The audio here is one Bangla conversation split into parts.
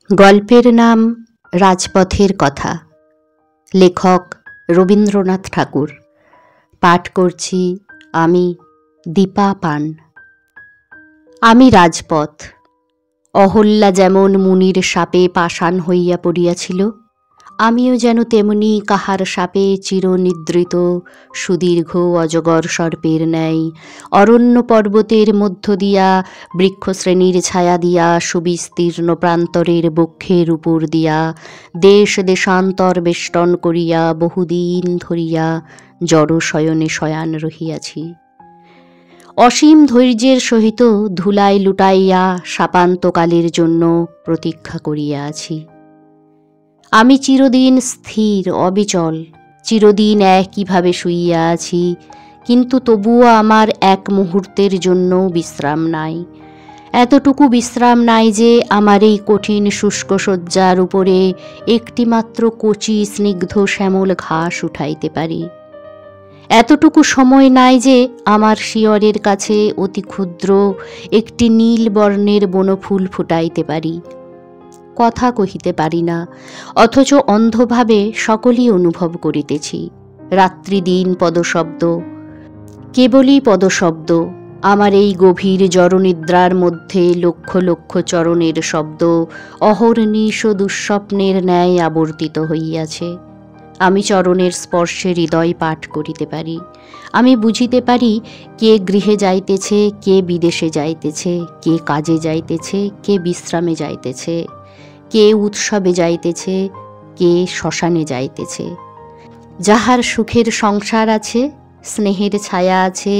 গল্পের নাম রাজপথের কথা। লেখক রবীন্দ্রনাথ ঠাকুর। পাঠ করছি আমি, দীপা পান। আমি রাজপথ। অহল্যা যেমন মুনির শাপে পাষাণ হইয়া পড়িয়াছিল, আমিও যেন তেমনি কাহার শাপে চিরনিদ্রিত সুদীর্ঘ অজগর সর্পের ন্যায় অরণ্য পর্বতের মধ্য দিয়া বৃক্ষশ্রেণীর ছায়া দিয়া সুবিস্তীর্ণ প্রান্তরের বক্ষের উপর দিয়া দেশ দেশান্তর বেষ্টন করিয়া বহুদিন ধরিয়া জড় শয়নে শয়ান রহিয়াছি। অসীম ধৈর্যের সহিত ধুলায় লুটাইয়া শাপান্তকালের জন্য প্রতীক্ষা করিয়া আছি। আমি চিরদিন স্থির অবিচল, চিরদিন একইভাবে শুইয়া আছি, কিন্তু তবুও আমার এক মুহূর্তের জন্য বিশ্রাম নাই। এতটুকু বিশ্রাম নাই যে আমার এই কঠিন শুষ্ক শয্যার উপরে একটিমাত্র কচি স্নিগ্ধ শ্যামল ঘাস উঠাইতে পারি। এতটুকু সময় নাই যে আমার শিয়রের কাছে অতি ক্ষুদ্র একটি নীল বর্ণের বনফুল ফুটাইতে পারি। কথা কহিতে পারি না, অথচ অন্ধভাবে সকলই অনুভব করিতেছি। রাত্রি দিন পদশব্দ, কেবলই পদশব্দ। আমার এই গভীর জড়নিদ্রার মধ্যে লক্ষ লক্ষ চরণের শব্দ অহর্নিশ দুঃস্বপ্নের ন্যায় আবর্তিত হইয়াছে। আমি চরণের স্পর্শে হৃদয় পাঠ করিতে পারি। আমি বুঝিতে পারি কে গৃহে যাইতেছে, কে বিদেশে যাইতেছে, কে কাজে যাইতেছে, কে বিশ্রামে যাইতেছে, কে উৎসবে যাইতেছে, কে শ্মশানে যাইতেছে। যাহার সুখের সংসার আছে, স্নেহের ছায়া আছে,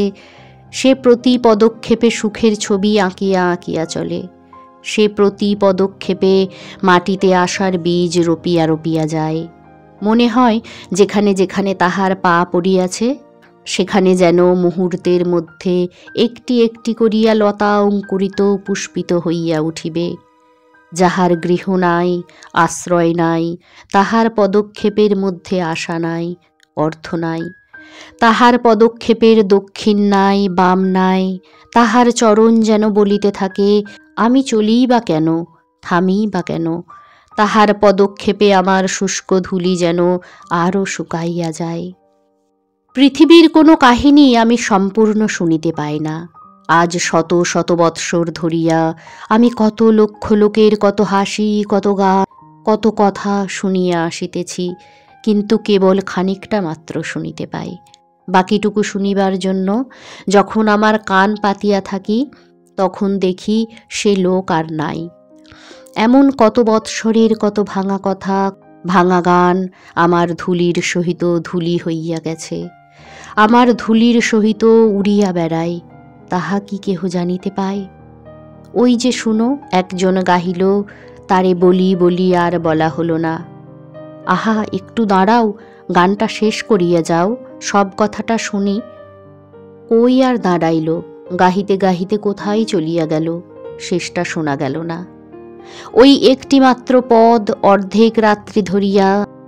সে প্রতি পদক্ষেপে সুখের ছবি আঁকিয়া আঁকিয়া চলে। সে প্রতি পদক্ষেপে মাটিতে আশার বীজ রোপিয়া রোপিয়া যায়। মনে হয় যেখানে যেখানে তাহার পা পড়িয়াছে, সেখানে যেন মুহূর্তের মধ্যে একটি একটি করিয়া লতা অঙ্কুরিত পুষ্পিত হইয়া উঠিবে। যাহার গৃহ নাই, আশ্রয় নাই, তাহার পদক্ষেপের মধ্যে আশা নাই, অর্থ নাই। তাহার পদক্ষেপের দক্ষিণ নাই, বাম নাই। তাহার চরণ যেন বলিতে থাকে, আমি চলিই বা কেন, থামিই বা কেন। তাহার পদক্ষেপে আমার শুষ্ক ধূলি যেন আরও শুকাইয়া যায়। পৃথিবীর কোনো কাহিনী আমি সম্পূর্ণ শুনিতে পাই না। আজ শত শত বৎসর ধরিয়া আমি কত লক্ষ লোকের কত হাসি, কত গান, কত কথা শুনিয়া আসিতেছি, কিন্তু কেবল খানিকটা মাত্র শুনিতে পাই। বাকিটুকু শুনিবার জন্য যখন আমার কান পাতিয়া থাকি, তখন দেখি সে লোক আর নাই। এমন কত বৎসরের কত ভাঙা কথা, ভাঙা গান আমার ধূলির সহিত ধূলি হইয়া গেছে। আমার ধূলির সহিত উড়িয়া বেড়ায়, তাহা কি কেহ জানিতে পায়? ওই যে শুনো, একজন গাহিল, তারে বলি বলি আর বলা হলো না। আহা, একটু দাঁড়াও, গানটা শেষ করিয়া যাও, সব কথাটা শুনি। কই আর দাঁড়াইল, গাহিতে গাহিতে কোথায় চলিয়া গেল, শেষটা শোনা গেল না। ওই একটি মাত্র পদ অর্ধেক রাত্রি ধরিয়া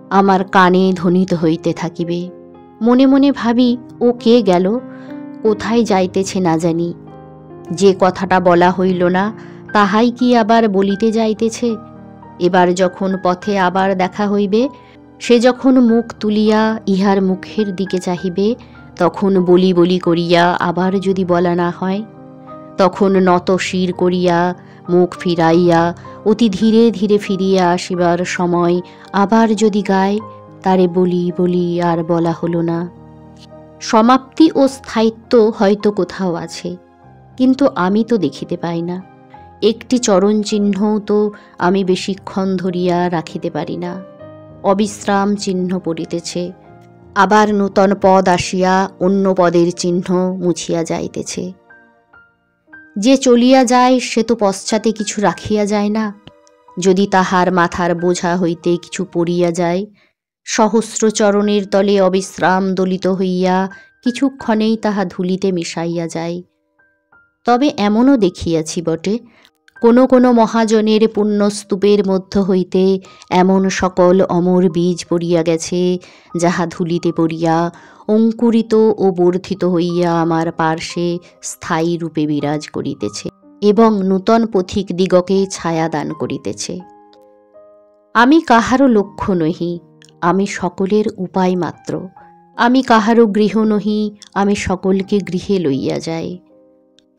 আমার কানে ধ্বনিত হইতে থাকিবে। মনে মনে ভাবি, ও কে গেল, কোথায় যাইতেছে না জানি। যে কথাটা বলা হইল না, তাহাই কি আবার বলিতে যাইতেছে। এবার যখন পথে আবার দেখা হইবে, সে যখন মুখ তুলিয়া ইহার মুখের দিকে চাহিবে, তখন বলি বলি করিয়া আবার যদি বলা না হয়, তখন নত শির করিয়া মুখ ফিরাইয়া অতি ধীরে ধীরে ফিরিয়া আসিবার সময় আবার যদি গায়, তারে বলি বলি আর বলা হলো না। সমাপ্তি ও স্থায়িত্ব হয়তো কোথাও আছে, কিন্তু আমি তো দেখিতে পাই না। একটি চরণ চিহ্নও তো আমি বেশিক্ষণ ধরিয়া রাখিতে পারি না। অবিশ্রাম চিহ্ন পড়িতেছে, আবার নূতন পদ আসিয়া অন্য পদের চিহ্ন মুছিয়া যাইতেছে। যে চলিয়া যায় সে তো পশ্চাতে কিছু রাখিয়া যায় না। যদি তাহার মাথার বোঝা হইতে কিছু পড়িয়া যায়, সহস্র চরণের তলে অবিশ্রাম দলিত হইয়া কিছুক্ষণেই তাহা ধূলিতে মিশাইয়া যায়। তবে এমনও দেখিয়াছি বটে, কোনো কোনো মহাজনের পুণ্যস্তূপের মধ্য হইতে এমন সকল অমর বীজ পড়িয়া গেছে, যাহা ধূলিতে পড়িয়া অঙ্কুরিত ও বর্ধিত হইয়া আমার পার্শ্বে স্থায়ী রূপে বিরাজ করিতেছে এবং নূতন পথিক দিগকে ছায়া দান করিতেছে। আমি কাহারও লক্ষ্য নহি, আমি সকলের উপায় মাত্র। আমি কাহারও গৃহ নহি, আমি সকলকে গৃহে লইয়া যাই।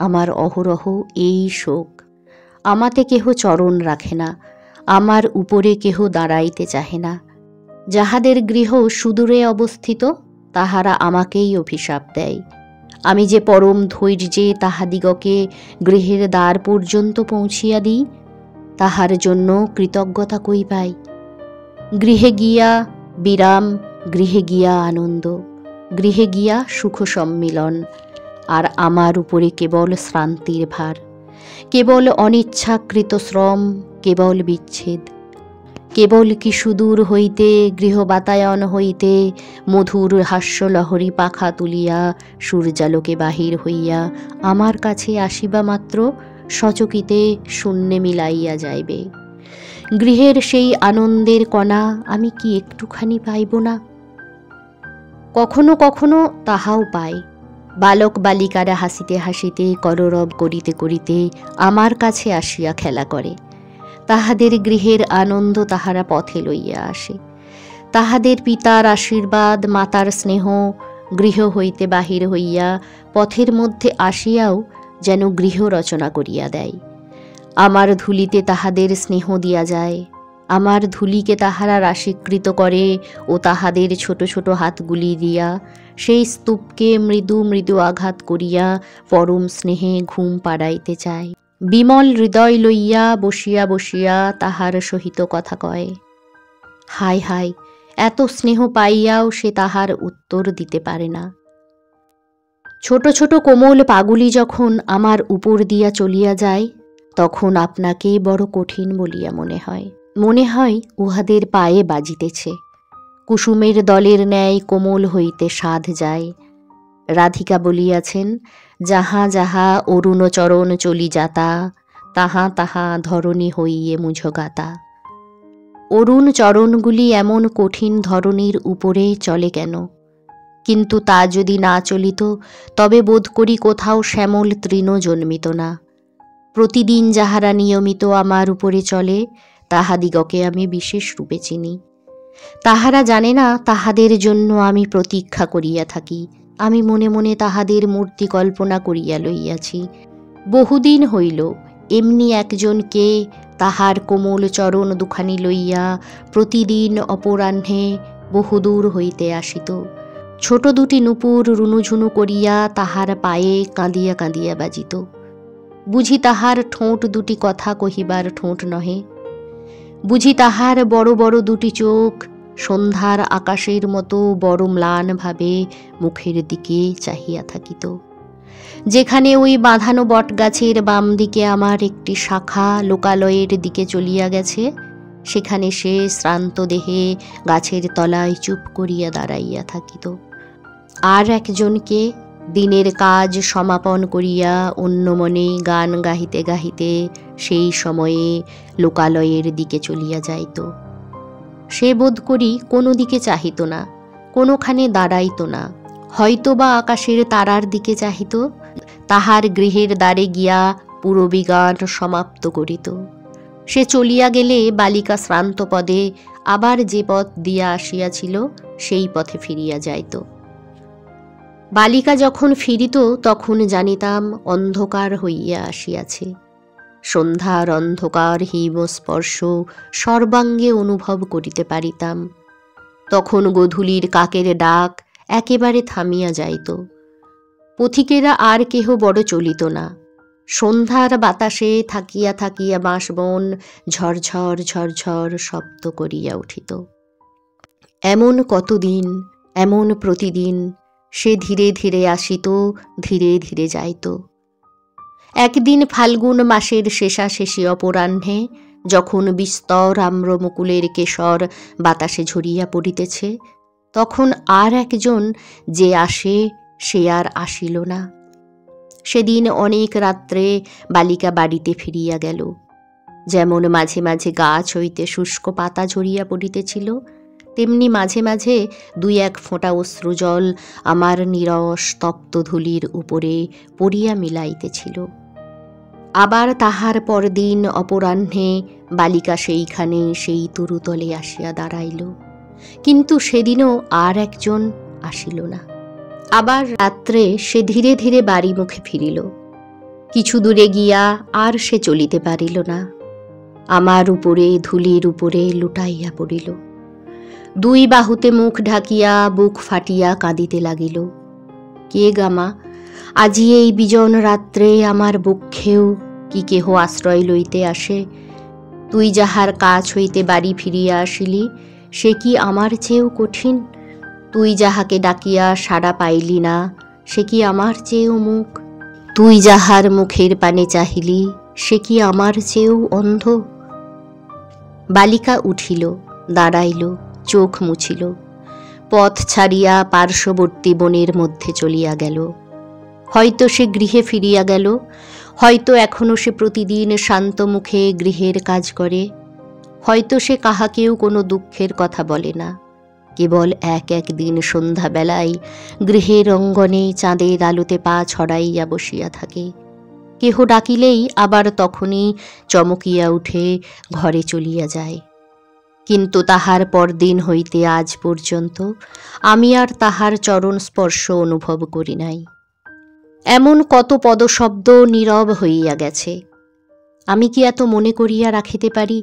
আমার অহরহ এই শোক, আমাতে কেহ চরণ রাখে না, আমার উপরে কেহ দাঁড়াইতে চাহে না। যাহাদের গৃহ সুদূরে অবস্থিত তাহারা আমাকেই অভিশাপ দেয়। আমি যে পরম ধৈর্যে তাহাদিগকে গৃহের দ্বার পর্যন্ত পৌঁছিয়া দিই, তাহার জন্য কৃতজ্ঞতা কই পাই? গৃহে গিয়া বিরাম, গৃহে গিয়া আনন্দ, গৃহে গিয়া সুখ সম্মিলন, আর আমার উপরে কেবল শ্রান্তির ভার, কেবল অনিচ্ছাকৃত শ্রম, কেবল বিচ্ছেদ। কেবল কি সুদূর হইতে গৃহবাতায়ন হইতে মধুর হাস্যলহরী পাখা তুলিয়া সূর্যালোকে বাহির হইয়া আমার কাছে আসিবা মাত্র সচকিতে শূন্যে মিলাইয়া যাইবে। গৃহের সেই আনন্দের কণা আমি কি একটুখানি পাইব না? কখনো কখনো তাহাও পাই। বালক বালিকারা হাসিতে হাসিতে কলরব করিতে করিতে আমার কাছে আসিয়া খেলা করে। তাহাদের গৃহের আনন্দ তাহারা পথে লইয়া আসে। তাহাদের পিতার আশীর্বাদ, মাতার স্নেহ গৃহ হইতে বাহির হইয়া পথের মধ্যে আসিয়াও যেন গৃহ রচনা করিয়া দেয়। আমার ধূলিতে তাহাদের স্নেহ দিয়া যায়, আমার ধূলিকে তাহারা রাশীকৃত করে ও তাহাদের ছোট ছোট হাতগুলি দিয়া সেই স্তূপকে মৃদু মৃদু আঘাত করিয়া পরম স্নেহে ঘুম পাড়াইতে চায়। বিমল হৃদয় লইয়া বসিয়া বসিয়া তাহার সহিত কথা কয়। হায় হায়, এত স্নেহ পাইয়াও সে তাহার উত্তর দিতে পারে না। ছোট ছোট কোমল পাগুলি যখন আমার উপর দিয়া চলিয়া যায়, তখন আপনাকে বড় কঠিন বলিয়া মনে হয়। মনে হয় উহাদের পায়ে বাজিতেছে। কুসুমের দলের ন্যায় কোমল হইতে সাধ যায়। রাধিকা বলিয়াছেন, যাহা যাহা অরুণচরণ চলি যাতা, তাহা তাহা ধরণী হইয়ে মুঝগাতা। অরুণ চরণগুলি এমন কঠিন ধরণীর উপরে চলে কেন? কিন্তু তা যদি না চলিত, তবে বোধ করি কোথাও শ্যামল তৃণ জন্মিত না। প্রতিদিন যাহারা নিয়মিত আমার উপরে চলে, তাহাদিগকে আমি বিশেষ রূপে চিনি। তাহারা জানে না তাহাদের জন্য আমি প্রতীক্ষা করিয়া থাকি। আমি মনে মনে তাহাদের মূর্তি কল্পনা করিয়া লইয়াছি। বহুদিন হইল এমনি একজনকে তাহার কোমল চরণ দুখানি লইয়া প্রতিদিন অপরাহ্নে বহুদূর হইতে আসিত। ছোট দুটি নূপুর রুনুঝুনু করিয়া তাহার পায়ে কাঁদিয়া কাঁদিয়া বাজিত। বুঝি তাহার ঠোঁট দুটি কথা কহিবার ঠোঁট নহে? বুঝি তাহার বড় বড় দুটি চোখ সন্ধ্যার আকাশের মতো বড় ম্লান ভাবে মুখের দিকে চাহিয়া থাকিত? যেখানে ওই বাঁধানো বটগাছের বাম দিকে আমার একটি শাখা লোকালয়ের দিকে চলিয়া গেছে, সেখানে সে শ্রান্ত দেহে গাছের তলায় চুপ করিয়া দাঁড়াইয়া থাকিত। আর একজনকে দিনের কাজ সমাপন করিয়া অন্য মনে গান গাহিতে গাহিতে সেই সময়ে লোকালয়ের দিকে চলিয়া যাইত। সে বোধ করি কোনো দিকে চাহিত না, কোনোখানে দাঁড়াইত না, হয়তো বা আকাশের তারার দিকে চাহিত। তাহার গৃহের দ্বারে গিয়া পূরবী গান সমাপ্ত করিত। সে চলিয়া গেলে বালিকা শ্রান্ত পদে আবার যে পথ দিয়া আসিয়াছিল সেই পথে ফিরিয়া যাইত। বালিকা যখন ফিরিত তখন জানিতাম অন্ধকার হইয়া আসিয়াছে। সন্ধ্যার অন্ধকার হিমস্পর্শ সর্বাঙ্গে অনুভব করিতে পারিতাম। তখন গোধূলির কাকের ডাক একেবারে থামিয়া যাইত। পথিকেরা আর কেহ বড় চলিত না। সন্ধ্যার বাতাসে থাকিয়া থাকিয়া বাঁশবন ঝরঝর ঝরঝর শব্দ করিয়া উঠিত। এমন কতদিন, এমন প্রতিদিন সে ধীরে ধীরে আসিত, ধীরে ধীরে যাইত। একদিন ফাল্গুন মাসের শেষাশেষি অপরাহ্নে, যখন বিস্তর আম্রমুকুলের কেশর বাতাসে ঝরিয়া পড়িতেছে, তখন আর একজন যে আসে সে আর আসিল না। সেদিন অনেক রাত্রে বালিকা বাড়িতে ফিরিয়া গেল। যেমন মাঝে মাঝে গাছ হইতে শুষ্ক পাতা ঝরিয়া পড়িতেছিল, তেমনি মাঝে মাঝে দুই এক ফোঁটা অশ্রুজল আমার নীরস তপ্ত ধূলির উপরে পড়িয়া মিলাইতেছিল। আবার তাহার পরদিন অপরাহ্নে বালিকা সেইখানে সেই তরুতলে আসিয়া দাঁড়াইল, কিন্তু সেদিনও আর একজন আসিল না। আবার রাত্রে সে ধীরে ধীরে বাড়ি মুখে ফিরিল। কিছু দূরে গিয়া আর সে চলিতে পারিল না। আমার উপরে ধূলির উপরে লুটাইয়া পড়িল। দুই বাহুতে মুখ ঢাকিয়া বুক ফাটিয়া কাঁদিতে লাগিল। কে গামা, আজি এই বিজন রাত্রে আমার বক্ষেও কি কেহ আশ্রয় লইতে আসে? তুই যাহার কাছ হইতে বাড়ি ফিরিয়া আসিলি, সে কি আমার চেয়েও কঠিন? তুই যাহাকে ডাকিয়া সাড়া পাইলি না, সে কি আমার চেয়েও মুখ? তুই যাহার মুখের পানে চাহিলি, সে কি আমার চেয়েও অন্ধ? বালিকা উঠিল, দাঁড়াইল, চোখ মুছিল, পথ ছাড়িয়া পার্শ্ববর্তী বনের মধ্যে চলিয়া গেল। হয়তো সে গৃহে ফিরিয়া গেল, হয়তো এখনো সে প্রতিদিন শান্ত মুখে গৃহের কাজ করে, হয়তো সে কাহাকেও কোনো দুঃখের কথা বলে না, কেবল এক এক দিন সন্ধ্যাবেলায় গৃহের অঙ্গনে চাঁদের আলোতে পা ছড়াইয়া বসিয়া থাকে। কেহ ডাকিলেই আবার তখনই চমকিয়া উঠে ঘরে চলিয়া যায়। কিন্তু তাহার পরদিন হইতে আজ পর্যন্ত আমি আর তাহার চরণ স্পর্শ অনুভব করি নাই। এমন কত পদশব্দ নীরব হইয়া গেছে, আমি কি এত মনে করিয়া রাখিতে পারি?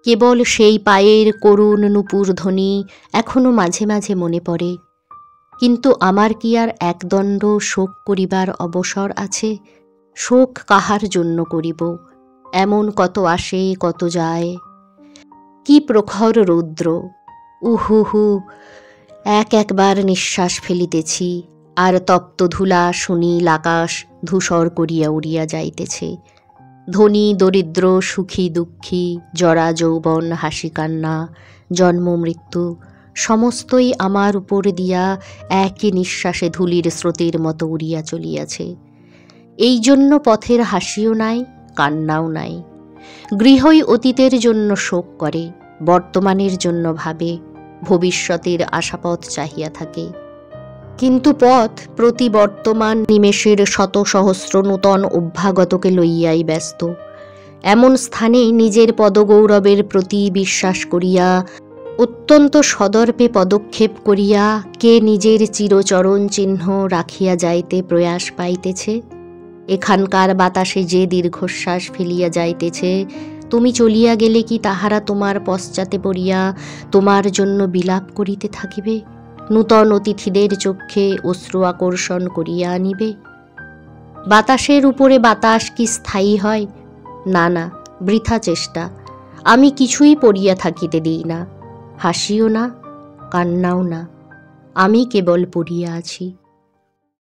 কেবল সেই পায়ের করুণ নূপুর ধ্বনি এখনো মাঝে মাঝে মনে পড়ে। কিন্তু আমার কি আর একদণ্ড শোক করিবার অবসর আছে? শোক কাহার জন্য করিব? এমন কত আসে কত যায়। কি প্রখর রৌদ্র! উহু, একবার নিঃশ্বাস ফেলিতেছি, আর তপ্ত ধূলা সুনীল আকাশ ধূসর করিয়া উড়িয়া যাইতেছে। ধনী দরিদ্র, সুখী দুঃখী, জরা যৌবন, হাসি কান্না, জন্ম মৃত্যু সমস্তই আমার উপর দিয়া একই নিঃশ্বাসে ধূলির স্রোতের মতো উড়িয়া চলিয়াছে। এই জন্য পথের হাসিও নাই, কান্নাও নাই। গৃহই অতীতের জন্য শোক করে, বর্তমানের জন্য ভাবে, ভবিষ্যতের আশাপথ চাহিয়া থাকে। কিন্তু পথ প্রতি বর্তমান নিমেষের শত সহস্র নূতন অভ্যাগতকে লইয়াই ব্যস্ত। এমন স্থানে নিজের পদগৌরবের প্রতি বিশ্বাস করিয়া, অত্যন্ত সদর্পে পদক্ষেপ করিয়া কে নিজের চিরচরণ চিহ্ন রাখিয়া যাইতে প্রয়াস পাইতেছে? এখানকার বাতাসে যে দীর্ঘশ্বাস ফেলিয়া যাইতেছে, তুমি চলিয়া গেলে কি তাহারা তোমার পশ্চাতে পড়িয়া তোমার জন্য বিলাপ করিতে থাকিবে? নূতন অতিথিদের চক্ষে অশ্রু আকর্ষণ করিয়া আনিবে? বাতাসের উপরে বাতাস কি স্থায়ী হয়? না না, বৃথা চেষ্টা। আমি কিছুই পড়িয়া থাকিতে দিই না, হাসিও না, কান্নাও না। আমি কেবল পড়িয়া আছি।